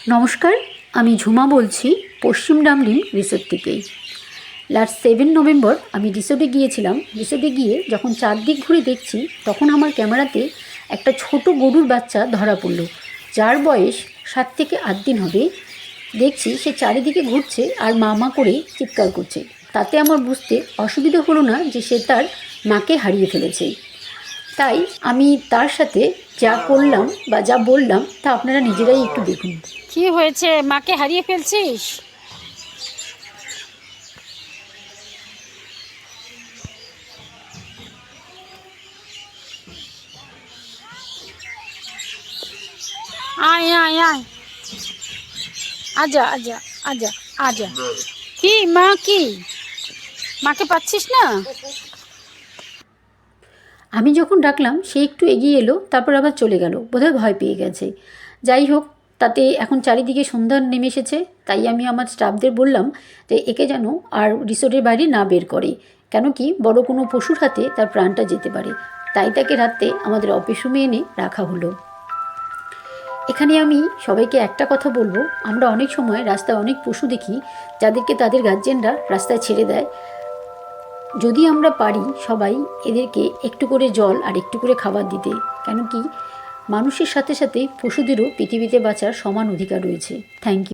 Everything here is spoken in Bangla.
নমস্কার, আমি ঝুমা বলছি পশ্চিম ডামলিং রিসোর্ট থেকে। লাস্ট 7 নভেম্বর আমি রিসোর্টে গিয়েছিলাম। রিসোর্টে গিয়ে যখন চারদিক ঘুরে দেখছি, তখন আমার ক্যামেরাতে একটা ছোট গরুর বাচ্চা ধরা পড়লো, যার বয়স 7 থেকে 8 দিন হবে। দেখছি সে চারিদিকে ঘুরছে আর মা মা করে চিৎকার করছে। তাতে আমার বুঝতে অসুবিধা হলো না যে সে তার মাকে হারিয়ে ফেলেছে। তাই আমি তার সাথে যা করলাম বা যা বললাম তা আপনারা নিজেরাই একটু দেখুন। কি হয়েছে? মাকে হারিয়ে ফেলছিস? আয় আয় আয়, আজা আজা আজা আজা। কি মা, কি মাকে পাচ্ছিস না? আমি যখন ডাকলাম সে একটু এগিয়ে এলো, তারপর আবার চলে গেল, বোধহয় ভয় পেয়ে গেছে। যাই হোক, তাতে এখন চারিদিকে সন্ধ্যা নেমে এসেছে। তাই আমি আমার স্টাফদের বললাম যে একে যেন আর রিসোর্টের বাইরে না বের করে, কেন কি বড় কোনো পশুর হাতে তার প্রাণটা যেতে পারে। তাই তাকে রাতে আমাদের অফিস রুমে এনে রাখা হলো। এখানে আমি সবাইকে একটা কথা বলবো, আমরা অনেক সময় রাস্তায় অনেক পশু দেখি যাদেরকে তাদের গার্জেনরা রাস্তায় ছেড়ে দেয়। যদি আমরা পারি সবাই এদেরকে একটু করে জল আর একটু করে খাবার দিতে, কেন কি মানুষের সাথে সাথে পশুদেরও পৃথিবীতে বাঁচার সমান অধিকার রয়েছে। Thank you.